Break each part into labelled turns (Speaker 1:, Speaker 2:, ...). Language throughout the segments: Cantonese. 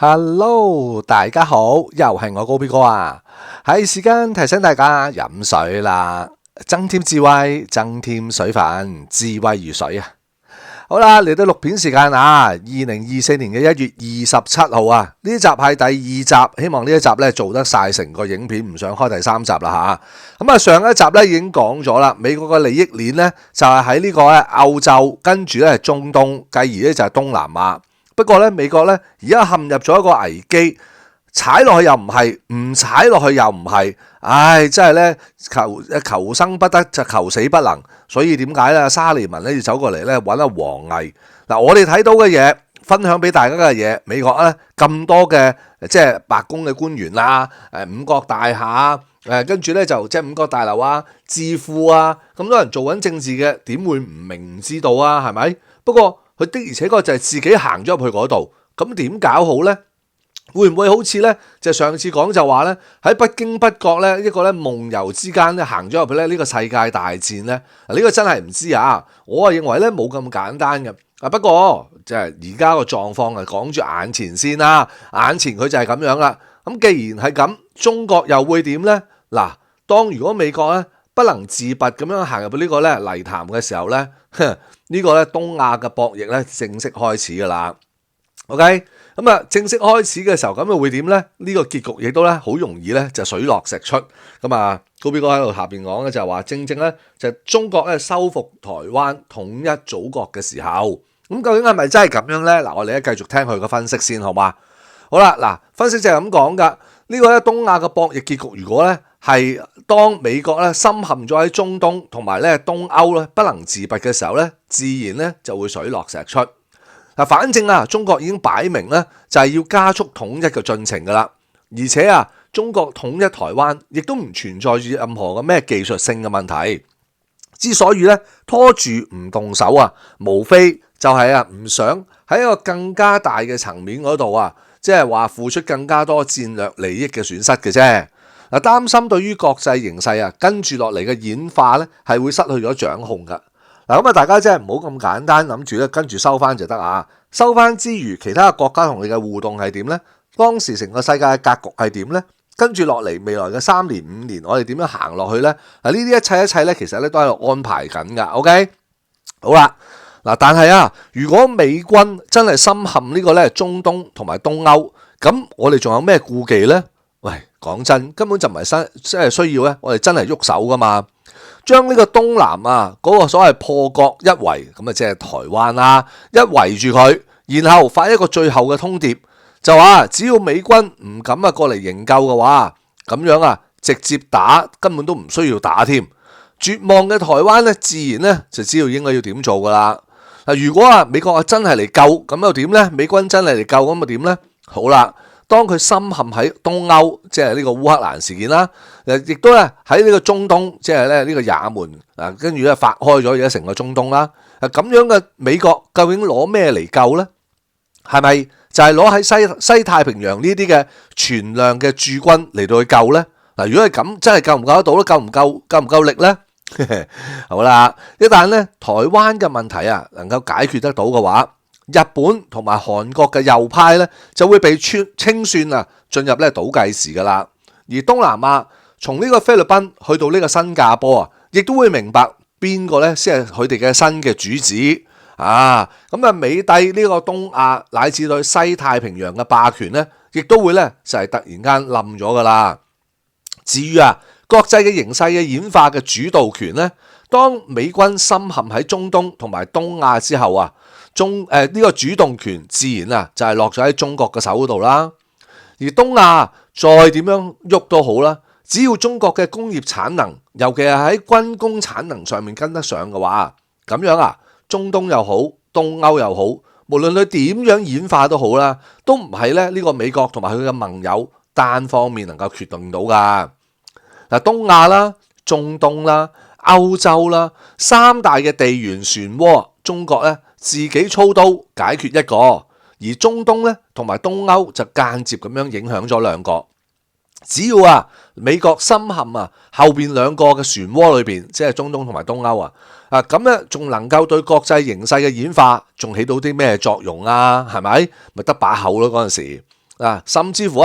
Speaker 1: Hello，大家好，又係我高 B 哥啊！係時間提醒大家飲水啦，增添智慧，增添水分，智慧如水啊！好啦，嚟到錄片時間啊，2024年嘅1月27號啊，呢集係第2集，希望呢一集咧做得晒成個影片，唔想開第3集啦吓。咁上一集咧已經講咗啦，美國嘅利益鏈咧就係喺呢個歐洲，跟住咧係中東，繼而咧就係東南亞。不過咧，美國咧而家陷入咗一個危機，踩落去又唔係，唔踩落去又唔係，真係咧求生不得就求死不能，所以點解咧沙利文咧要走過嚟咧揾阿王毅嗱？我哋睇到嘅嘢，分享俾大家嘅嘢，美國咧咁多嘅即係白宮嘅官員啦，五角大廈跟住咧就即係五角大樓啊、智庫啊，咁多人做緊政治嘅，點會唔明唔知道啊？係咪？不過佢的而且確就係自己行咗入去嗰度，咁點搞好呢？會唔會好似咧就上次講就話咧喺不經不覺咧一個咧夢遊之間咧行咗入去咧呢個世界大戰咧？呢個真係唔知啊！我認為咧冇咁簡單嘅。不過即係而家個狀況係講住眼前先啦，眼前佢就係咁樣啦。咁既然係咁，中國又會點呢？嗱，當如果美國咧不能自拔咁樣行入去呢個咧泥潭嘅時候咧，呢個咧東亞嘅博弈咧正式開始噶啦。OK， 咁正式開始嘅時候，咁又會點咧？呢個結局亦都咧好容易咧就水落石出。咁高 B 哥喺度下邊講嘅就係話，正正咧就係中國咧收復台灣、統一祖國嘅時候。咁究竟係咪真係咁樣咧？嗱，我哋咧繼續聽佢嘅分析先，好嘛？好啦，嗱，分析就係咁講噶。呢個咧東亞嘅博弈結局，如果咧係當美國咧深陷咗喺中東同埋咧東歐咧不能自拔嘅時候咧，自然咧就會水落石出。嗱，反正中國已經擺明咧就係要加速統一嘅進程噶啦，而且中國統一台灣亦都唔存在住任何嘅咩技術性嘅問題。之所以咧拖住唔動手無非就係唔想喺一個更加大嘅層面嗰度即係話付出更加多戰略利益嘅損失嘅啫。嗱，擔心對於國際形勢跟住落嚟嘅演化咧係會失去咗掌控噶。嗱，咁大家真係唔好咁簡單諗住咧跟住收翻就得收翻之餘，其他嘅國家同你嘅互動係點呢？當時成個世界嘅格局係點呢？跟住落嚟未來嘅3年5年，我哋點樣行落去呢？呢啲一切咧，其實咧都喺度安排緊噶。OK， 好啦，嗱，但係如果美軍真係深陷呢個咧中東同埋東歐，咁我哋仲有咩顧忌呢？喂，講真，根本就唔係即係需要咧，我哋真係喐手噶嘛。將呢個東南嗰個所謂破國一圍，咁即係台灣一圍住佢，然後發一個最後嘅通牒，就話只要美軍唔敢過嚟營救嘅話，咁樣直接打根本都唔需要打添。絕望嘅台灣咧，自然咧就知道應該要點做噶啦。嗱，如果美國真係嚟救，咁又點呢？美軍真係嚟救，咁又點呢？好啦。當佢深陷喺東歐，即係呢個烏克蘭事件啦，亦都咧喺呢個中東，即係咧呢個也門跟住咧發開咗而家成個中東啦。咁樣嘅美國究竟攞咩嚟救呢？係咪就係攞喺西太平洋呢啲嘅全量嘅駐軍嚟到去救呢？嗱，如果係咁，真係救唔救得到咧？夠唔夠力呢？好啦，一旦咧台灣嘅問題能夠解決得到嘅話，日本同埋韓國嘅右派咧就會被清算進入咧倒計時噶啦。而東南亞從呢個菲律賓去到呢個新加坡亦都會明白邊個咧先係佢哋嘅新嘅主子咁美帝呢個東亞乃至對西太平洋嘅霸權咧，亦都會咧就係突然間冧咗噶啦。至於國際嘅形勢嘅演化嘅主導權咧，當美軍深陷喺中東同埋東亞之後呢個主動權自然就係落咗喺中國嘅手度啦。而東亞再點樣喐都好啦，只要中國嘅工業產能，尤其係喺軍工產能上面跟得上嘅話，咁樣中東又好，東歐又好，無論佢點樣演化都好啦，都唔係咧呢個美國同埋佢嘅盟友單方面能夠決定到噶。嗱，東亞啦、中東啦、歐洲啦，三大嘅地緣漩渦，中國咧自己操刀解決一個，而中東咧同埋東歐就間接咁樣影響咗兩個。只要美國深陷後邊兩個嘅漩渦裏邊，即係中東同埋東歐咁咧仲能夠對國際形勢嘅演化仲起到啲咩作用係咪？咪得把口咯嗰陣時。甚至乎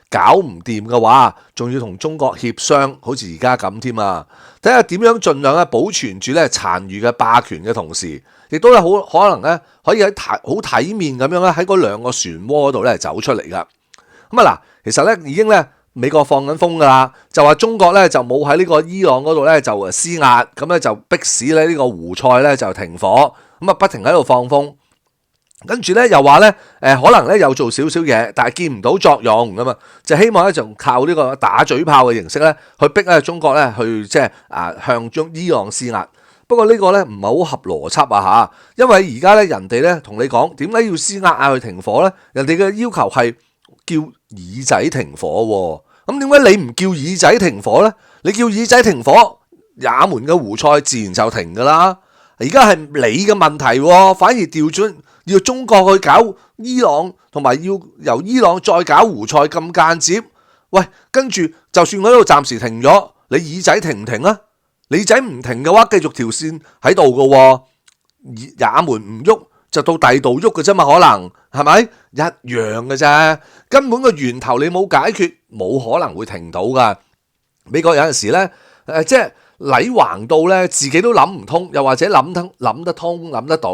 Speaker 1: 搞唔掂嘅話，仲要同中國協商，好似而家咁添啊！睇下點樣盡量保存住殘餘嘅霸權嘅同時，亦都好可能可以喺好體面咁樣喺嗰兩個漩渦度走出嚟噶。咁其實已經美國放緊風噶啦，就話中國就冇喺呢個伊朗嗰度就施壓，咁就迫使呢個胡塞就停火，咁不停喺度放風。跟住又話可能有做少少嘢，但係見唔到作用咁啊，就希望就靠呢個打嘴炮嘅形式去逼中國去向中伊朗施壓。不過呢個唔係好合邏輯嚇，因為而家人哋同你講點解要施壓去停火呢？人哋嘅要求係叫耳仔停火喎，咁點解你唔叫耳仔停火呢？你叫耳仔停火，也門嘅胡塞自然就停噶啦。而家係你嘅問題喎，反而調轉要中國去搞伊朗，同埋要由伊朗再搞胡塞咁間接。喂，跟住就算我喺度暫時停咗，你耳仔停唔停啊？你耳仔唔停嘅話，繼續條線喺度嘅喎，也門唔喐就到第二度喐嘅啫嘛，可能係咪一樣嘅啫？根本個源頭你冇解決，冇可能會停到噶。美國有陣時即係禮橫到自己都諗唔通，又或者諗得通諗得到，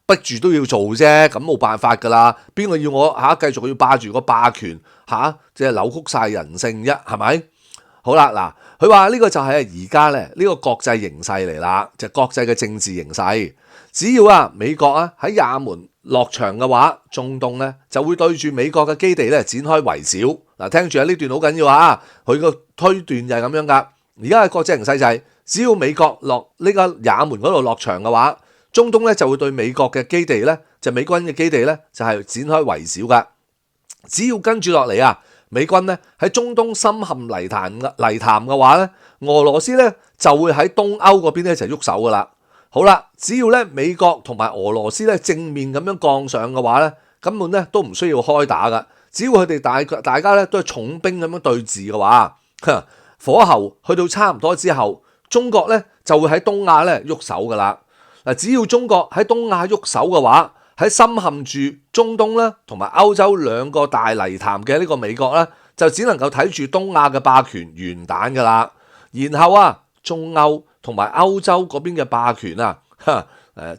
Speaker 1: 逼住都要做啫，咁冇辦法噶啦。邊個要我繼續要霸住個霸權即係扭曲晒人性啫，係咪？好啦，嗱，佢話呢個就係而家呢個國際形勢嚟啦，就係國際嘅政治形勢。只要美國喺也門落場嘅話，中東就會對住美國嘅基地展開圍剿。嗱，聽住呢段好緊要啊，佢個推斷就係咁樣噶。而家嘅國際形勢就係，只要美國落呢個也門嗰度落場嘅話，中東就會對美國嘅基地就美軍嘅基地就係展開圍剿噶。只要跟住落嚟美軍喺中東深陷泥潭嘅話俄羅斯就會喺東歐嗰邊就喐手噶啦。好啦，只要美國同埋俄羅斯正面咁樣槓上嘅話根本都唔需要開打噶。只要佢哋大家都係重兵咁樣對峙嘅話，火候去到差唔多之後，中國就會喺東亞喐手噶啦。嗱，只要中國喺東亞喐手嘅話，喺深陷住中東同埋歐洲兩個大泥潭嘅呢個美國就只能夠睇住東亞嘅霸權完蛋噶啦。然後中歐同埋歐洲嗰邊嘅霸權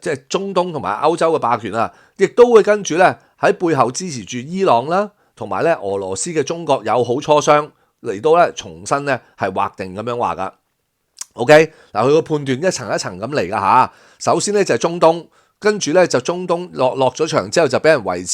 Speaker 1: 即係中東同埋歐洲嘅霸權亦都會跟住喺背後支持住伊朗啦，同埋俄羅斯嘅中國友好磋商嚟到重新係劃定咁樣話噶。OK， 嗱，佢個判斷一層一層咁嚟噶嚇。首先就係中東，跟住就中東落咗場之後就俾人圍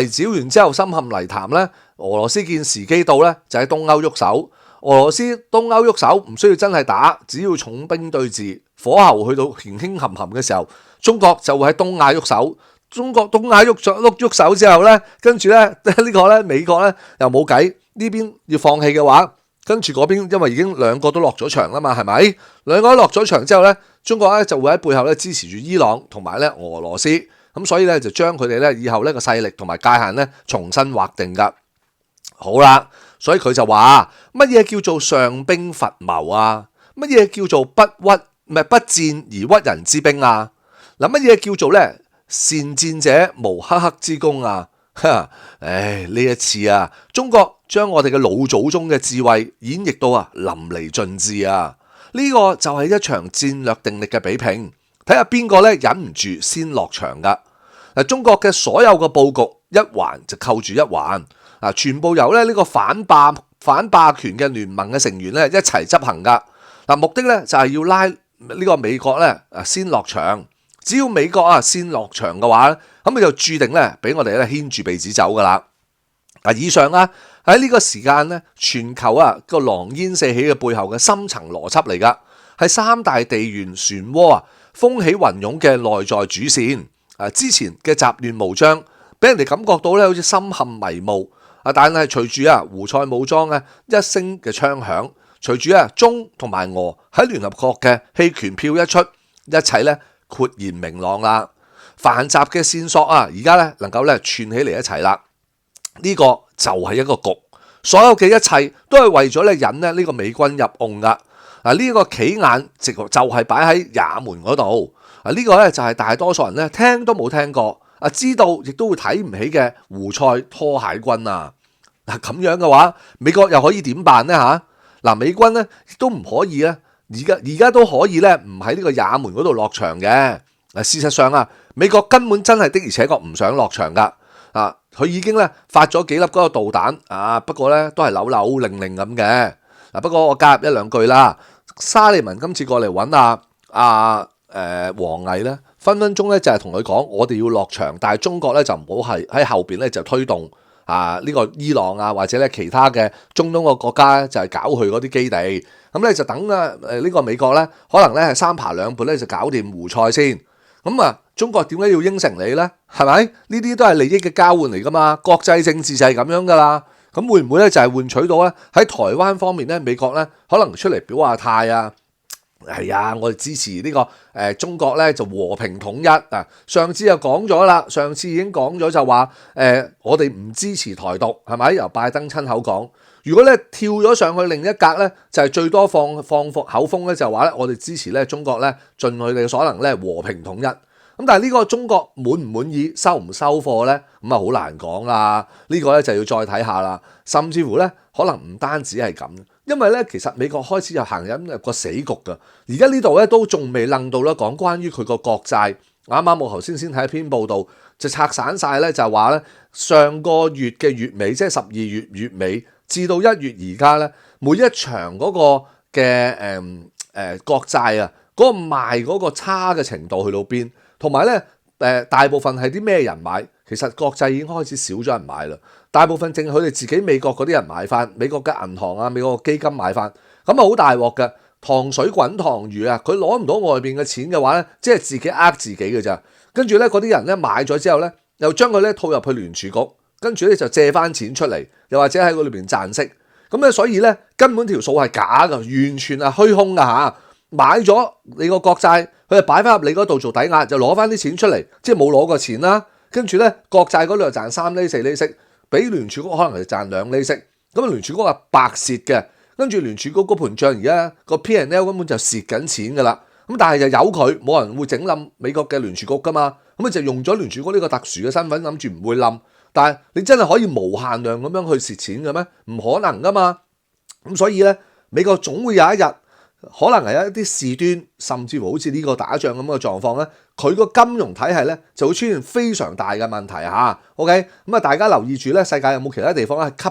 Speaker 1: 剿完之後深陷泥潭俄羅斯見時機到就喺東歐喐手。俄羅斯東歐喐手唔需要真係打，只要重兵對峙，火候去到輕輕冚冚嘅時候，中國就會喺東亞喐手。中國東亞喐手之後跟住呢個美國又冇計，呢邊要放棄嘅話，跟住嗰邊因為已經兩個都落咗場啦嘛，係咪？兩個都落咗場之後中國就會喺背後支持住伊朗同埋俄羅斯，咁所以就將佢哋以後個勢力同埋界限重新劃定噶。好啦，所以佢就話乜嘢叫做上兵伐謀啊？乜嘢叫做不戰而屈人之兵啊？嗱，乜嘢叫做善戰者無赫赫之功啊？呢一次中國將我哋嘅老祖宗嘅智慧演繹到淋漓盡致啊！呢個就係一場戰略定力嘅比拼，睇下邊個忍唔住先落場噶。嗱，中國嘅所有嘅佈局一環就扣住一環，全部由呢個反霸權嘅聯盟嘅成員一齊執行噶。嗱，目的就係要拉呢個美國先落場。只要美國先落場嘅話咁就注定俾我哋牽住鼻子走噶啦。以上喺呢個時間全球個狼煙四起嘅背後嘅深層邏輯嚟噶，係三大地緣漩渦風起雲湧嘅內在主線。之前嘅雜亂無章，俾人哋感覺到好似深陷迷霧。但係隨住胡塞武裝一聲嘅槍響，隨住中同埋俄喺聯合國嘅棄權票一出，一切豁然明朗啦。繁雜嘅線索而家能夠串起嚟一齊啦。呢個就係一個局，所有嘅一切都係為咗引呢個美軍入甕噶。呢個企眼就係擺喺也門嗰度。呢個就係大多數人聽都冇聽過，知道亦都會睇唔起嘅胡塞拖鞋軍啊。嗱，咁樣嘅話，美國又可以點辦呢？嗱，美軍咧亦都唔可以咧，而家都可以咧，唔喺呢個也門嗰度落場嘅。事實上啊，美國根本真係的而且確唔想落場噶。佢已經咧發咗幾粒嗰個導彈不過咧都係扭扭令令咁嘅。不過我加入一兩句啦，沙利文今次過嚟揾王毅咧，分分鐘咧就係同佢講，我哋要落場，但係中國咧就唔好係喺後邊咧就推動呢個伊朗或者咧其他嘅中東個國家就係搞佢嗰啲基地，咁咧就等呢個美國咧可能咧係三扒兩撥咧就搞掂胡塞先。咁中國點解要應承你呢？係咪？呢啲都係利益嘅交換嚟噶嘛，國際政治就係咁樣噶啦。咁會唔會咧就係換取到咧喺台灣方面咧，美國咧可能出嚟表下態啊？係啊，我哋支持呢個中國咧就和平統一啊！上次就講咗啦，上次已經講咗就話我哋唔支持台獨，係咪？由拜登親口講。如果咧跳咗上去另一格咧，就係最多放口風咧，就話咧我哋支持咧中國咧盡佢哋所能咧和平統一。咁但係呢個中國滿唔滿意、收唔收貨咧？咁好難講啦。呢個咧就要再睇下啦。甚至乎咧可能唔單止係咁。因為咧，其實美國開始就行緊個死局㗎。而家呢度咧都仲未諗到咧，講關於佢個國債。啱啱我頭先睇一篇報道，就拆散晒咧，就話咧上個月嘅月尾，即係12月月尾至到1月而家咧，每一場嗰個嘅國債嗰個賣嗰個差嘅程度去到邊，同埋咧大部分係啲咩人買？其實國債已經開始少咗人買啦。大部分淨係佢哋自己美國嗰啲人買翻，美國嘅銀行美國嘅基金買翻，咁好大鑊嘅，糖水滾糖魚佢攞唔到外邊嘅錢嘅話咧，即係自己呃自己嘅咋。跟住咧嗰啲人咧買咗之後咧，又將佢咧套入去聯儲局，跟住咧就借翻錢出嚟，又或者喺嗰裏邊賺息。咁咧所以咧根本條數係假㗎，完全係虛空㗎。買咗你個國債，佢就擺翻入你嗰度做抵押，就攞翻啲錢出嚟，即係冇攞過錢啦。跟住咧國債嗰度又賺3厘4厘息。俾聯儲局可能係賺2厘息，咁聯儲局係白蝕嘅，跟住聯儲局嗰盤帳而家個 P&L 根本就蝕緊錢㗎啦，咁但係就由佢，冇人會整冧美國嘅聯儲局㗎嘛，咁就用咗聯儲局呢個特殊嘅身份，諗住唔會冧，但係你真係可以無限量咁樣去蝕錢嘅咩？唔可能㗎嘛，咁所以咧美國總會有一日。可能係一啲事端，甚至乎好似呢個打仗咁嘅狀況咧，佢個金融體系咧就會出現非常大嘅問題嚇。OK，咁大家留意住咧，世界有冇其他地方咧係吸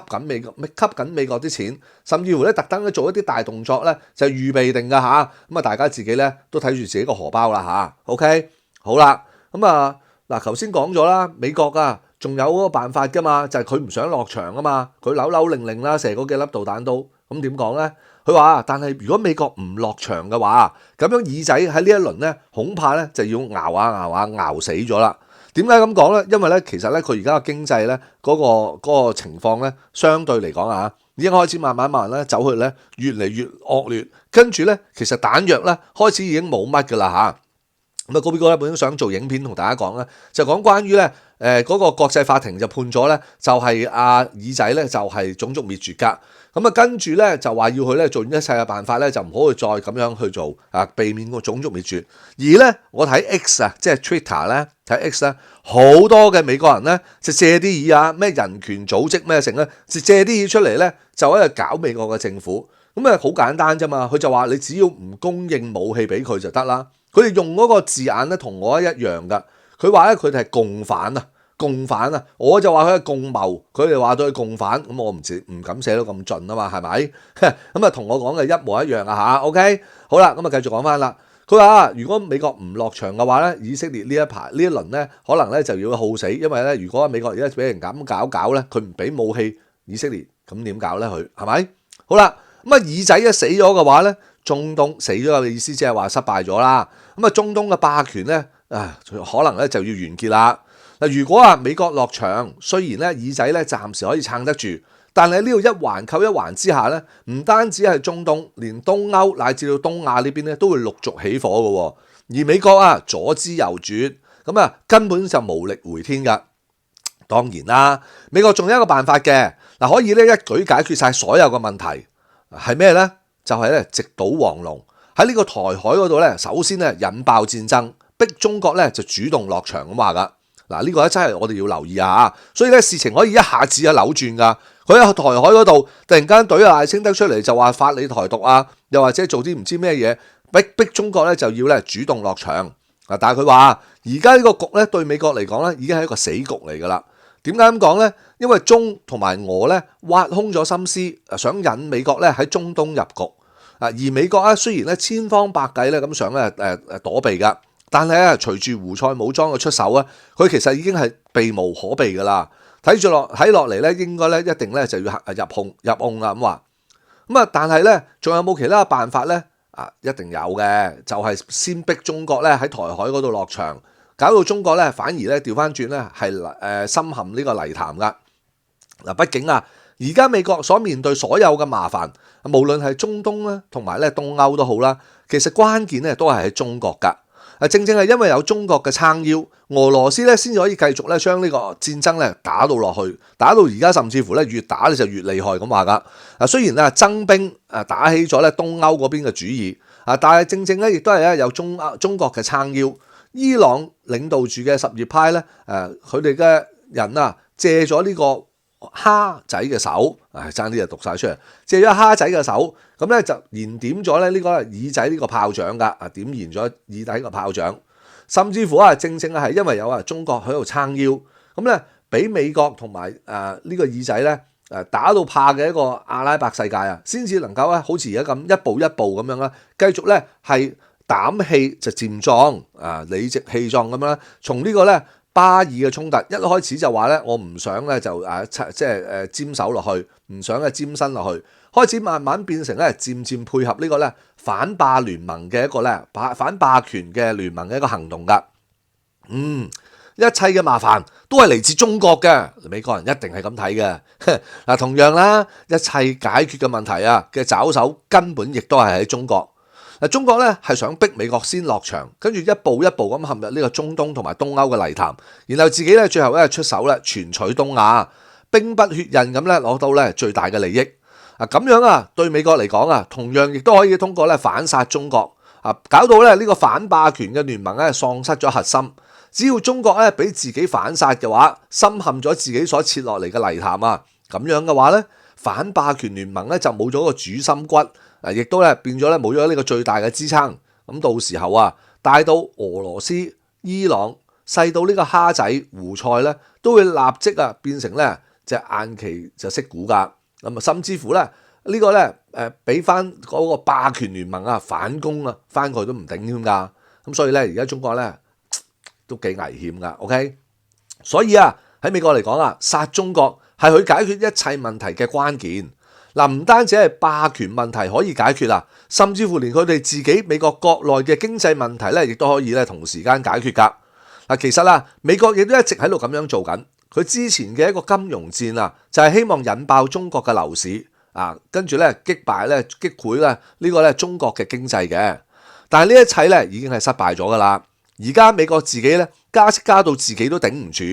Speaker 1: 緊美國啲錢，甚至乎咧特登咧做一啲大動作咧就預備定㗎嚇。大家自己咧都睇住自己個荷包啦嚇。OK，好啦，嗱頭先講咗啦，美國仲有嗰個辦法㗎嘛，就係佢唔想落場啊嘛，佢扭扭令令啦，射嗰幾粒導彈都咁點講咧？佢話但係如果美國唔落場嘅話，咁樣耳仔喺呢一輪咧，恐怕咧就要熬死咗啦。點解咁講咧？因為咧其實咧佢而家嘅經濟咧嗰個情況咧，相對嚟講已經開始慢慢咧走去咧越嚟越惡劣，跟住咧其實彈藥咧開始已經冇乜㗎啦嚇。高 B 哥咧本身想做影片同大家講咧，就講關於咧嗰個國際法庭就判咗咧，就係耳仔咧就係種族滅絕㗎。跟住咧就話要佢咧做一切嘅辦法咧，就唔好去再咁樣去做避免個種族滅絕。而咧我睇 X 即係 Twitter 咧，睇 X 咧好多嘅美國人咧就借啲耳咩人權組織咩成咧，就借啲耳出嚟咧就喺度搞美國嘅政府。咁好簡單啫嘛，佢就話你只要唔供應武器俾佢就得啦。佢哋用嗰個字眼咧同我一樣噶，佢話咧佢哋係共犯啊，我就話佢係共謀，佢哋話對佢共犯，咁我唔敢寫到咁盡啊嘛，係咪？咁同我講嘅一模一樣啊嚇 ，OK， 好啦，咁繼續講翻啦。佢話如果美國唔落場嘅話咧，以色列呢一輪咧，可能咧就要耗死，因為咧如果美國而家俾人咁搞咧，佢唔俾武器以色列，咁點搞咧？佢係咪？好啦，耳仔一死咗嘅話咧，中東死咗嘅意思即係話失敗咗啦。中東嘅霸權咧可能咧就要完結啦。如果美國落場，雖然咧耳仔咧暫時可以撐得住，但係呢度一環扣一環之下咧，唔單止係中東，連東歐乃至到東亞呢邊咧都會陸續起火嘅。而美國左支右絀，根本就無力回天㗎。當然啦，美國仲有一個辦法嘅，可以咧一舉解決晒所有嘅問題，係咩咧？就係咧直搗黃龍喺呢個台海嗰度咧，首先咧引爆戰爭，逼中國咧就主動落場咁話㗎。嗱，呢個咧真係我哋要留意啊！所以咧事情可以一下子扭轉㗎。佢喺台海嗰度突然間懟阿賴清德出嚟就話發你台獨啊，又或者做啲唔知咩嘢，逼中國咧就要咧主動落場。但係佢話而家呢個局咧對美國嚟講咧已經係一個死局嚟㗎啦。點解咁講呢？因為中同埋俄咧挖空咗心思，想引美國咧喺中東入局。而美國咧雖然咧千方百計咧咁想咧躲避㗎，但係咧隨住胡塞武裝嘅出手啊，佢其實已經係避無可避㗎啦。睇落嚟咧，應該咧一定咧就要入控啦咁話。但係咧仲有冇其他辦法咧？一定有嘅，就係先逼中國咧喺台海嗰度落場，搞到中國咧反而咧調翻轉咧係深陷呢個泥潭㗎。嗱，畢竟而家美國所面對所有嘅麻煩，無論係中東啦，同埋咧東歐都好啦，其實關鍵咧都係喺中國㗎。正正係因為有中國嘅撐腰，俄羅斯咧先至可以繼續咧將呢個戰爭咧打到落去，打到而家甚至乎咧越打就越厲害咁話㗎。雖然增兵打起咗咧東歐嗰邊嘅主意，但係正正咧亦都係咧有中國嘅撐腰，伊朗領導住嘅什葉派咧佢哋嘅人借咗呢個蝦仔嘅手，爭啲就讀晒出嚟，借咗蝦仔嘅手，咁咧就燃點咗咧呢個耳仔呢個炮仗㗎，點燃咗耳底個炮仗，甚至乎正正係因為有中國喺度撐腰，咁咧俾美國同埋呢個耳仔咧打到怕嘅一個阿拉伯世界先至能夠好似而家咁一步一步咁樣啦，繼續咧係膽氣就漸壯理直氣壯咁樣，從呢個咧巴以嘅衝突一開始就話咧，我唔想咧就沾手落去，唔想沾身落去，開始慢慢變成咧漸漸配合呢個咧反霸聯盟嘅一個咧反霸權嘅聯盟嘅一個行動㗎。一切嘅麻煩都係嚟自中國嘅，美國人一定係咁睇嘅。嗱，同樣啦，一切解決嘅問題嘅爪手根本亦都係喺中國。中國咧係想逼美國先落場，跟住一步一步咁陷入呢個中東同埋東歐嘅泥潭，然後自己咧最後咧出手咧全取東亞，兵不血刃咁咧攞到咧最大嘅利益。咁樣對美國嚟講同樣亦都可以通過咧反殺中國搞到咧呢個反霸權嘅聯盟咧喪失咗核心。只要中國咧俾自己反殺嘅話，深陷咗自己所設落嚟嘅泥潭咁樣嘅話咧，反霸權聯盟咧就冇咗個主心骨。亦都咧變咗咧冇咗呢個最大嘅支撐，咁到時候大到俄羅斯、伊朗，細到呢個蝦仔胡塞咧，都會立即變成咧隻眼旗就識估㗎，咁甚至乎咧呢個咧俾翻嗰個霸權聯盟反攻翻過去都唔頂添㗎，咁所以咧而家中國咧都幾危險㗎 ，OK？ 所以喺美國嚟講殺中國係佢解決一切問題嘅關鍵。唔單止係霸權問題可以解決甚至乎連佢哋自己美國國內嘅經濟問題咧，亦都可以咧同時間解決㗎。其實美國亦都一直喺度咁樣做緊。佢之前嘅一個金融戰就係希望引爆中國嘅樓市跟住咧擊潰咧呢個咧中國嘅經濟嘅。但係呢一切咧已經係失敗咗㗎啦。而家美國自己咧加息加到自己都頂唔住，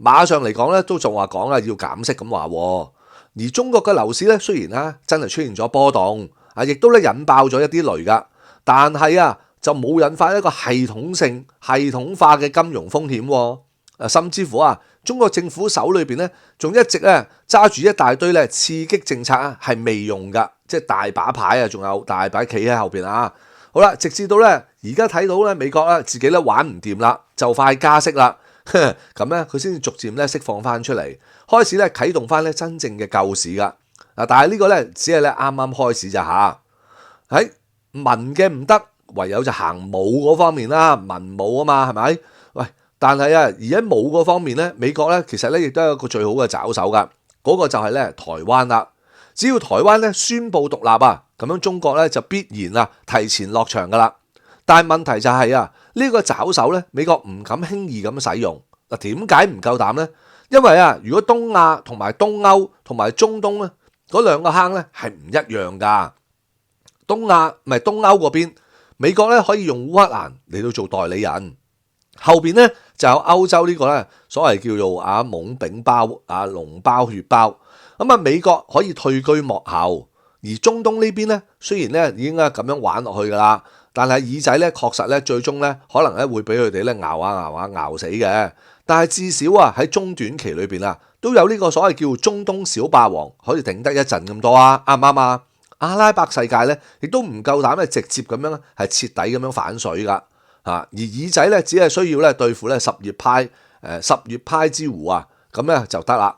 Speaker 1: 馬上嚟講咧都仲話講要減息咁話。而中國嘅樓市咧，雖然真係出現咗波動，亦都咧引爆咗一啲雷㗎，但係就冇引發一個系統化嘅金融風險。甚至乎中國政府手裏邊咧，仲一直咧揸住一大堆咧刺激政策係未用㗎，即係大把牌仲有大把企喺後邊好啦，直至到咧而家睇到咧美國自己咧玩唔掂啦，就快加息啦。咁咧佢先至逐漸咧釋放翻出嚟，開始咧啟動翻咧真正嘅救市噶。但係呢個咧只係咧啱啱開始咋吓。喺文嘅唔得，唯有就行武嗰方面啦，文武嘛係咪？喂，但係而喺武嗰方面咧，美國咧其實咧亦都有一個最好嘅爪手噶，嗰個就係咧台灣啦。只要台灣咧宣布獨立咁樣中國咧就必然提前落場噶啦。但係問題就係呢個爪手咧，美國唔敢輕易咁使用。點解唔夠膽呢？因為如果東亞同埋東歐同埋中東咧，嗰兩個坑咧係唔一樣噶。東歐嗰邊，美國咧可以用烏克蘭嚟到做代理人，後邊咧就有歐洲呢個咧所謂叫做懵丙包膿包血包。咁美國可以退居幕後，而中東呢邊咧雖然咧已經咁樣玩落去噶啦。但係耳仔咧，確實咧，最終咧，可能咧會俾佢哋咧熬死嘅。但係至少啊喺中短期裏邊啊，都有呢個所謂叫中東小霸王可以頂得一陣咁多啊，啱唔啱啊？阿拉伯世界咧亦都唔夠膽咧直接咁樣咧係徹底咁樣反水噶而耳仔咧只係需要咧對付咧什葉派之胡啊，咁咧就得啦。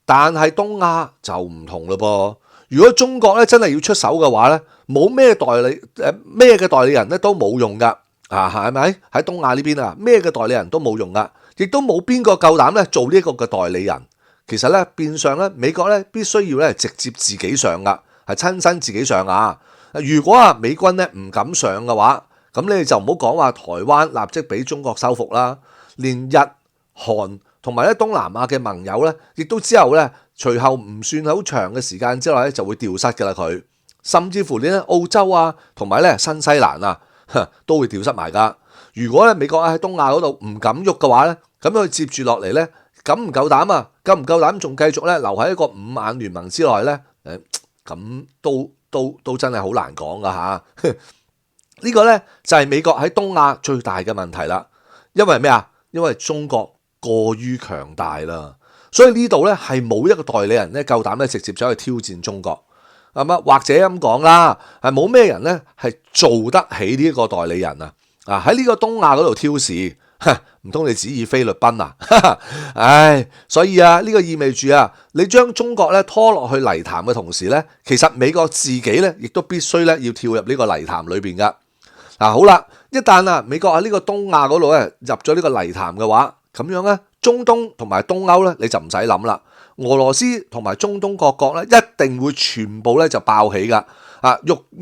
Speaker 1: 但係東亞就唔同嘞噃。如果中國咧真係要出手嘅話咧，冇咩嘅代理人咧都冇用噶係咪？喺東亞呢邊啊，咩嘅代理人都冇用噶，亦都冇邊個夠膽咧做呢個嘅代理人。其實咧變相咧美國咧必須要咧直接自己上噶，係親身自己上啊。如果美軍咧唔敢上嘅話，咁你就唔好講話台灣立即俾中國收復啦，連日韓同埋咧東南亞嘅盟友咧，亦都之後咧隨後唔算好長嘅時間之內咧就會掉失㗎啦佢，甚至乎連澳洲啊同埋咧新西蘭啊都會掉失埋㗎。如果咧美國喺東亞嗰度唔敢喐嘅話咧，咁佢接住落嚟咧敢唔夠膽啊？夠唔夠膽仲繼續咧留喺一個五眼聯盟之內咧？咁都真係好難講㗎嚇。呢個咧就係美國喺東亞最大嘅問題啦。因為咩啊？因為中國過於強大啦，所以呢度咧係冇一個代理人咧夠膽咧直接走去挑戰中國。或者咁講啦，係冇咩人咧係做得起呢一個代理人啊！喺呢個東亞嗰度挑事，唔通你指意菲律賓啊？所以啊，呢個意味住啊，你將中國咧拖落去泥潭嘅同時咧，其實美國自己咧亦都必須咧要跳入呢個泥潭裏邊噶。好啦，一旦啊美國喺呢個東亞嗰度咧入咗呢個泥潭嘅話，咁樣咧中東同埋東歐咧你就唔使諗啦。俄羅斯同埋中東各國咧一定會全部咧就爆起噶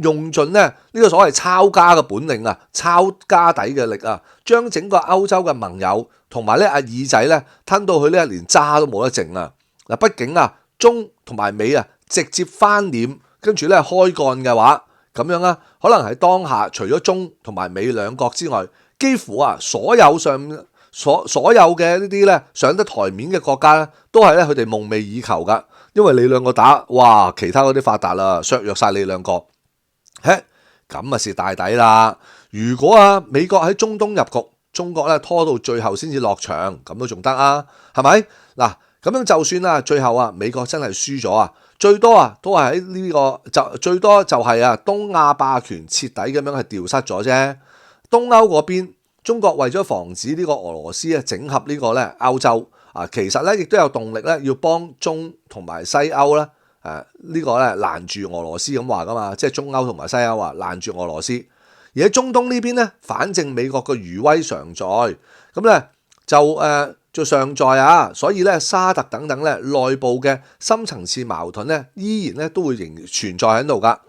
Speaker 1: 用盡咧呢個所謂抄家嘅本領啊，抄家底嘅力啊，將整個歐洲嘅盟友同埋咧耳仔咧吞到去呢連渣都冇得剩啊！畢竟啊中同埋美啊直接翻臉跟住咧開幹嘅話，咁樣啊可能係當下除咗中同埋美兩國之外，幾乎啊所有嘅呢啲咧上得台面嘅國家咧，都係咧佢哋夢寐以求噶。因為你兩個打，哇！其他嗰啲發達啦，削弱晒你兩個，咁啊蝕大底啦。如果啊美國喺中東入局，中國咧拖到最後先至落場，咁都仲得啊？係咪？嗱，咁樣就算啊，最後啊美國真係輸咗啊，最多啊都係喺呢個最多就係啊東亞霸權徹底咁樣係掉失咗啫。東歐嗰邊，中國為咗防止呢個俄羅斯啊整合呢個咧歐洲。其實咧亦都有動力咧，要幫中同埋西歐咧，呢個咧攔住俄羅斯咁話噶嘛，即係中歐同埋西歐話攔住俄羅斯。而喺中東呢邊咧，反正美國嘅餘威尚在，咁咧就尚在啊，所以咧沙特等等咧內部嘅深層次矛盾咧，依然咧都會仍存在喺度噶。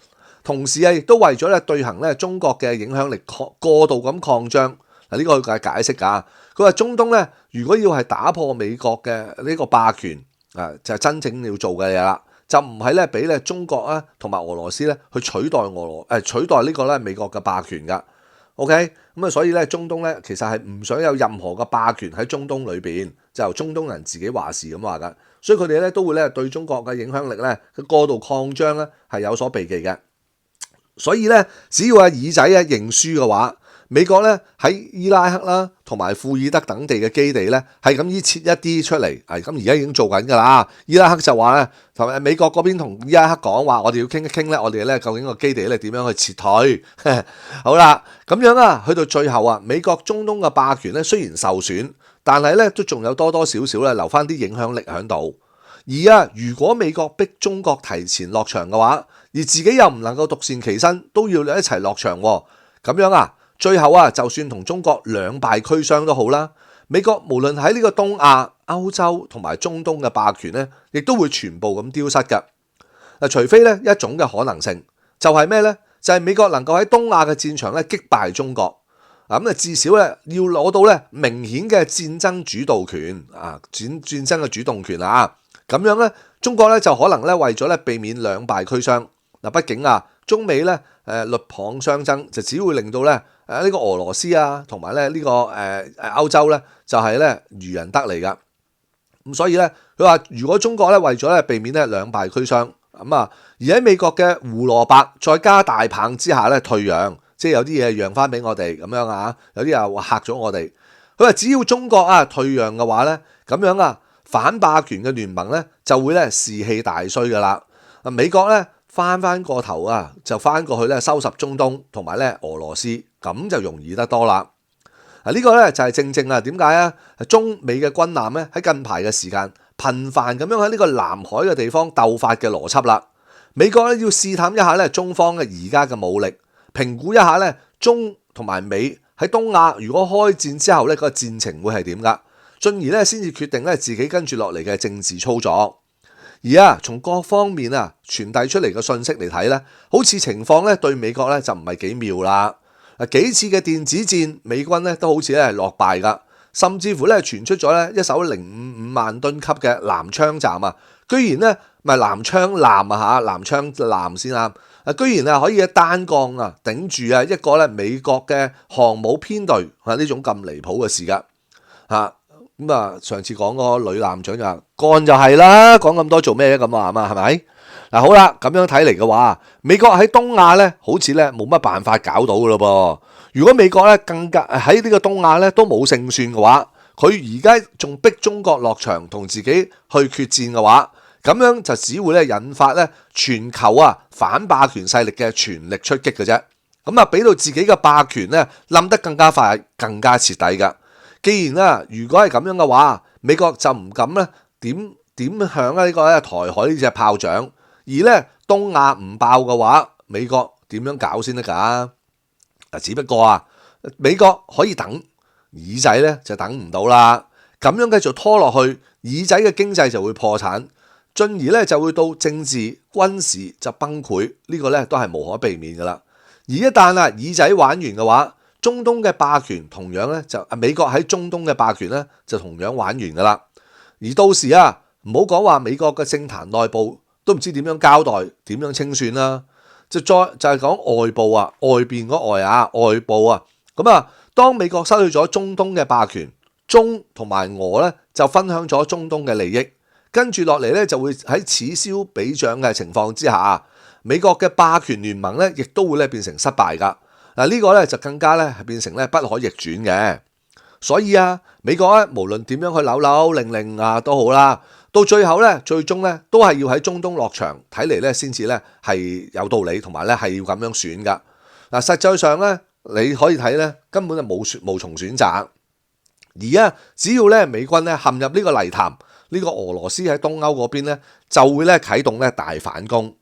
Speaker 1: 同時啊，亦都為咗咧對抗咧中國嘅影響力過度咁擴張。呢個係解釋㗎。佢話中東咧，如果要係打破美國嘅呢個霸權就係真正要做嘅嘢啦，就唔係咧俾咧中國啊同埋俄羅斯咧去取代呢個咧美國嘅霸權㗎。OK， 咁所以咧中東咧其實係唔想有任何嘅霸權喺中東裏邊，就由中東人自己話事咁話㗎。所以佢哋咧都會咧對中國嘅影響力咧嘅過度擴張咧係有所避忌嘅。所以咧，只要耳仔認輸嘅話，美國咧喺伊拉克啦同埋庫爾德等地嘅基地咧係咁設一啲出嚟，咁而家已經做緊㗎啦。伊拉克就話咧，同埋美國嗰邊同伊拉克講話，我哋要傾一傾咧，我哋咧究竟個基地咧點樣去撤退？好啦，咁樣啊，去到最後啊，美國中東嘅霸權咧雖然受損，但係咧都仲有多多少少咧留翻啲影響力喺度。而如果美國逼中國提前落場嘅話，而自己又唔能夠獨善其身，都要一齊落場喎。咁樣啊，最後啊，就算同中國兩敗俱傷都好啦。美國無論喺呢個東亞、歐洲同埋中東嘅霸權咧，亦都會全部咁丟失㗎。除非咧一種嘅可能性，就係咩呢？就係美國能夠喺東亞嘅戰場咧擊敗中國。咁至少咧要攞到咧明顯嘅戰爭主導權戰爭嘅主動權啊。咁樣咧，中國咧就可能咧為咗咧避免兩敗俱傷。畢竟中美咧鷸蚌相爭，就只會令到咧呢個俄羅斯同埋咧呢個歐洲咧就係咧漁人得嚟㗎。咁所以咧，佢話如果中國咧為咗咧避免咧兩敗俱傷，而喺美國嘅胡蘿蔔再加大棒之下咧退讓，即係有啲嘢讓翻俾我哋咁樣有啲又嚇咗我哋。佢話只要中國退讓嘅話咧，咁樣反霸權嘅聯盟咧就會咧士氣大衰噶啦。美國咧翻個頭就翻過去咧收拾中東同埋咧俄羅斯，咁就容易得多啦。呢個咧就係正點解中美嘅軍艦咧喺近排嘅時間頻繁咁樣喺呢個南海嘅地方鬥法嘅邏輯啦。美國咧要試探一下咧中方嘅而家嘅武力，評估一下咧中同埋美喺東亞如果開戰之後咧個戰情會係點噶，進而咧先至決定咧自己跟住落嚟嘅政治操作。而從各方面傳遞出嚟嘅信息嚟睇咧，好似情況咧對美國咧就唔係幾妙啦。幾次嘅電子戰，美軍咧都好似咧係落敗噶，甚至乎咧傳出咗咧一艘055萬噸級嘅南槍站居然咧唔係南槍艦南槍艦先居然可以單槓頂住一個咧美國嘅航母編隊呢種咁離譜嘅事噶上次講嗰個女艦長就話幹就係啦，講咁多做咩咁係咪？好啦，咁樣睇嚟嘅話，美國喺東亞咧好似咧冇乜辦法搞到噶咯噃。如果美國咧更加喺呢個東亞咧都冇勝算嘅話，佢而家仲逼中國落場同自己去決戰嘅話，咁樣就只會咧引發咧全球反霸權勢力嘅全力出擊嘅啫。咁俾到自己嘅霸權咧冧得更加快、更加徹底噶。既然如果係咁樣嘅話，美國就唔敢咧點響呢個台海呢隻炮仗。而咧東亞唔爆嘅話，美國點樣搞先得㗎？只不過美國可以等，耳仔咧就等唔到啦。咁樣繼續拖落去，耳仔嘅經濟就會破產，進而咧就會到政治軍事就崩潰。呢個咧都係無可避免㗎啦。而一旦耳仔玩完嘅話，中東嘅霸權同樣咧就美國喺中東嘅霸權咧就同樣玩完㗎啦。而到時唔好講話美國嘅政壇內部都唔知點樣交代，點樣清算啦。就係講外部外邊嗰外部咁當美國失去咗中東嘅霸權，中同埋俄咧就分享咗中東嘅利益，跟住落嚟咧就會喺此消彼長嘅情況之下，美國嘅霸權聯盟咧亦都會咧變成失敗噶。呢個咧就更加咧係變成咧不可逆轉嘅。所以美國無論點樣去扭令都好啦。到最後咧，最終咧都係要喺中東落場，睇嚟咧先至咧係有道理，同埋咧係要咁樣選噶。實際上咧，你可以睇咧，根本就無從選擇。而只要咧美軍咧陷入呢個泥潭，呢個俄羅斯喺東歐嗰邊咧就會咧啟動咧大反攻。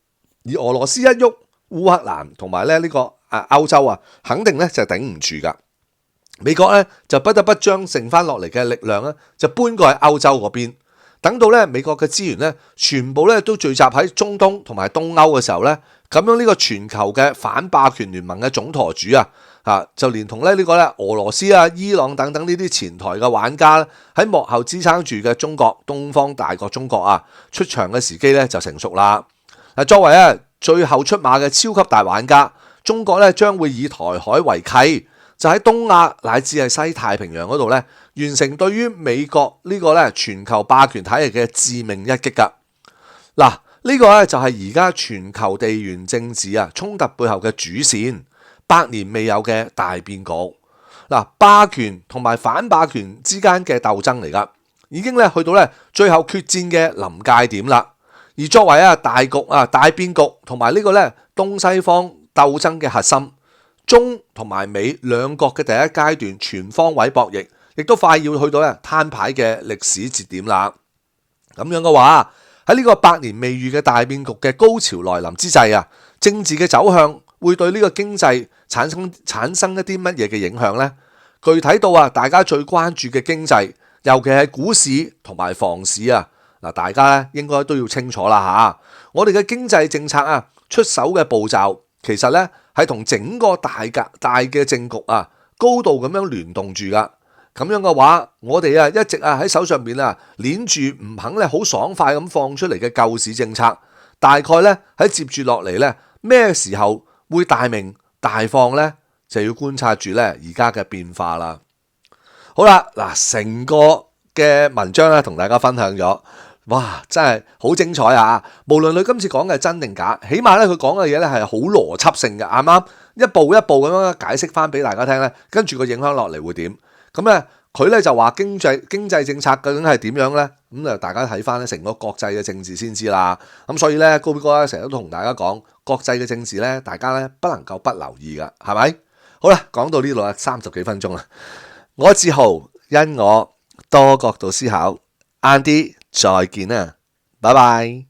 Speaker 1: 而俄羅斯一喐，烏克蘭同埋咧呢個歐洲肯定咧就頂唔住噶。美國咧就不得不將剩翻落嚟嘅力量咧就搬過去歐洲嗰邊。等到咧美國嘅資源咧全部咧都聚集喺中東同埋東歐嘅時候咧，咁樣呢個全球嘅反霸權聯盟嘅總舵主就連同呢個俄羅斯伊朗等等呢啲前台嘅玩家喺幕後支撐住嘅中國東方大國中國出場嘅時機咧就成熟啦。作為最後出馬嘅超級大玩家，中國咧將會以台海為契，就喺東亞乃至係西太平洋嗰度咧，完成對於美國呢個咧全球霸權體系嘅致命一擊噶。呢個咧就係而家全球地緣政治衝突背後嘅主線，100年未有嘅大變局。霸權同埋反霸權之間嘅鬥爭嚟噶，已經咧去到咧最後決戰嘅臨界點啦。而作為大局大變局同埋呢個咧東西方鬥爭嘅核心，中同埋美兩國嘅第一階段全方位博弈，亦都快要去到攤牌嘅歷史節點啦。咁樣嘅話，喺呢個100年未遇嘅大變局嘅高潮來臨之際政治嘅走向會對呢個經濟產生一啲乜嘢嘅影響呢？具體到大家最關注嘅經濟，尤其係股市同埋房市大家咧應該都要清楚啦我哋嘅經濟政策出手嘅步驟，其實咧係同整個大嘅政局高度咁樣聯動住噶。咁樣嘅話，我哋一直喺手上邊捏住唔肯咧好爽快咁放出嚟嘅救市政策，大概咧喺接住落嚟咧咩時候會大明大放咧，就要觀察住咧而家嘅變化啦。好啦，成個嘅文章咧同大家分享咗。哇，真係好精彩無論佢今次講嘅係真定假，起碼咧佢講嘅嘢咧係好邏輯性嘅，啱啱一步一步咁樣解釋翻俾大家聽咧，跟住個影響落嚟會點？咁咧佢咧就話經濟政策究竟係點樣咧？咁啊，大家睇翻咧成個國際嘅政治先知啦。咁所以咧，高 B 哥咧成日都同大家講，國際嘅政治咧，大家咧不能夠不留意噶，係咪？好啦，講到呢度啦，30幾分鐘啦。我自豪，因我多角度思考，晏啲再見啦，拜拜。